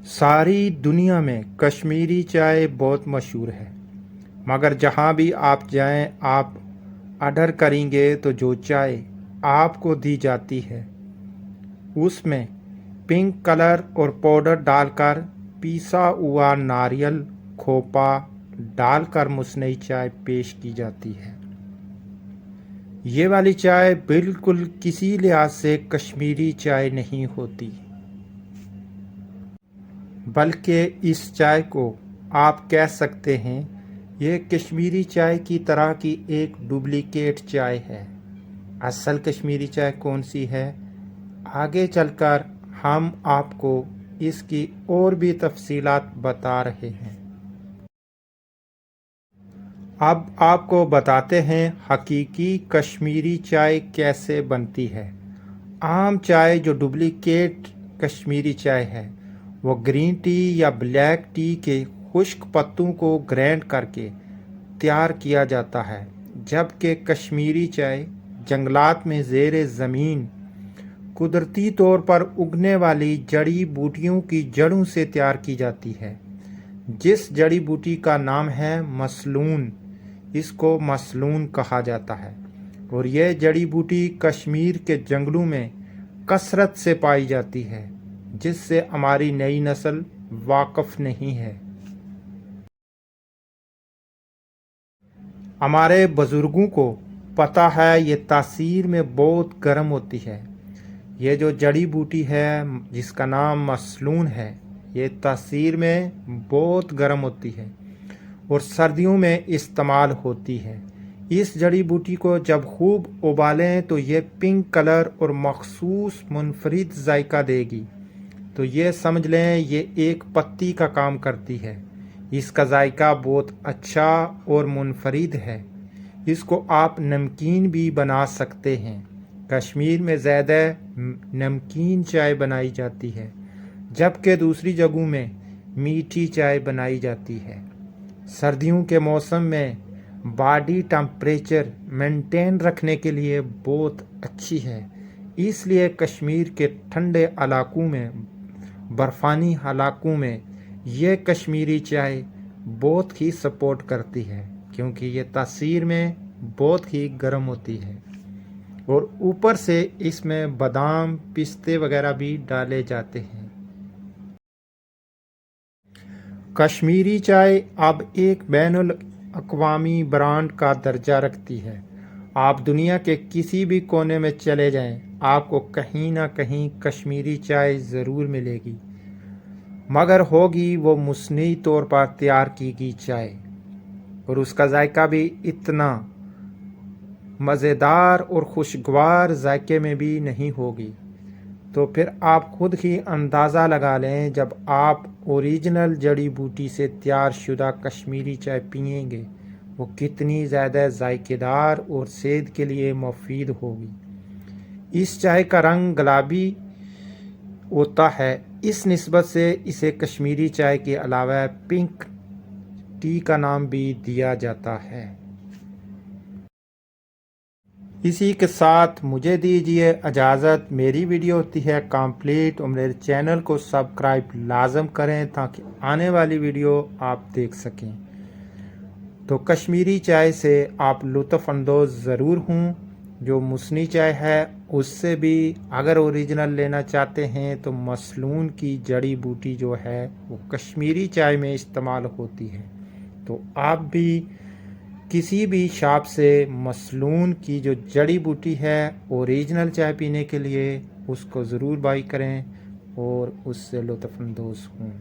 सारी दुनिया में कश्मीरी चाय बहुत मशहूर है, मगर जहाँ भी आप जाएं, आप ऑर्डर करेंगे तो जो चाय आपको दी जाती है उसमें पिंक कलर और पाउडर डालकर पिसा हुआ नारियल खोपा डालकर मुसनई चाय पेश की जाती है। ये वाली चाय बिल्कुल किसी लिहाज से कश्मीरी चाय नहीं होती, बल्कि इस चाय को आप कह सकते हैं ये कश्मीरी चाय की तरह की एक डुप्लीकेट चाय है। असल कश्मीरी चाय कौन सी है, आगे चलकर हम आपको इसकी और भी तफसीलात बता रहे हैं। अब आपको बताते हैं हकीकी कश्मीरी चाय कैसे बनती है। आम चाय जो डुप्लीकेट कश्मीरी चाय है वो ग्रीन टी या ब्लैक टी के खुश्क पत्तों को ग्राइंड करके तैयार किया जाता है, जबकि कश्मीरी चाय जंगलात में ज़ेरे ज़मीन कुदरती तौर पर उगने वाली जड़ी बूटियों की जड़ों से तैयार की जाती है, जिस जड़ी बूटी का नाम है मसलून। इसको मसलून कहा जाता है और यह जड़ी बूटी कश्मीर के जंगलों में कसरत से पाई जाती है, जिससे हमारी नई नस्ल वाकिफ नहीं है। हमारे बुजुर्गों को पता है ये तासीर में बहुत गर्म होती है। ये जो जड़ी बूटी है जिसका नाम मसलून है, ये तासीर में बहुत गर्म होती है और सर्दियों में इस्तेमाल होती है। इस जड़ी बूटी को जब खूब उबालें तो ये पिंक कलर और मखसूस मुनफरिद जायका देगी। तो ये समझ लें ये एक पत्ती का काम करती है। इसका जायका बहुत अच्छा और मुनफरिद है। इसको आप नमकीन भी बना सकते हैं। कश्मीर में ज़्यादा नमकीन चाय बनाई जाती है, जबकि दूसरी जगहों में मीठी चाय बनाई जाती है। सर्दियों के मौसम में बॉडी टेम्परेचर मेंटेन रखने के लिए बहुत अच्छी है, इसलिए कश्मीर के ठंडे इलाकों में, बर्फ़ानी इलाकों में ये कश्मीरी चाय बहुत ही सपोर्ट करती है, क्योंकि ये तासीर में बहुत ही गर्म होती है और ऊपर से इसमें बादाम पिस्ते वगैरह भी डाले जाते हैं। कश्मीरी चाय अब एक बैनुल अक़वामी ब्रांड का दर्जा रखती है। आप दुनिया के किसी भी कोने में चले जाएं, आपको कहीं ना कहीं कश्मीरी चाय ज़रूर मिलेगी, मगर होगी वो मुसनई तौर पर तैयार की गई चाय, और उसका जायका भी इतना मज़ेदार और खुशगवार जायके में भी नहीं होगी। तो फिर आप खुद ही अंदाज़ा लगा लें, जब आप ओरिजिनल जड़ी बूटी से तैयार शुदा कश्मीरी चाय पिएंगे वो कितनी ज़्यादा जायकेदार और सेहत के लिए मुफीद होगी। इस चाय का रंग गुलाबी होता है, इस निस्बत से इसे कश्मीरी चाय के अलावा पिंक टी का नाम भी दिया जाता है। इसी के साथ मुझे दीजिए इजाज़त। मेरी वीडियो होती है कंप्लीट और मेरे चैनल को सब्सक्राइब लाजम करें ताकि आने वाली वीडियो आप देख सकें। तो कश्मीरी चाय से आप लुत्फ़अंदोज़ ज़रूर हों। जो मुसनी चाय है उससे भी अगर ओरिजिनल लेना चाहते हैं तो मसलून की जड़ी बूटी जो है वो कश्मीरी चाय में इस्तेमाल होती है। तो आप भी किसी भी शॉप से मसलून की जो जड़ी बूटी है ओरिजिनल चाय पीने के लिए उसको ज़रूर बाई करें और उससे लुत्फ़अंदोज़ हों।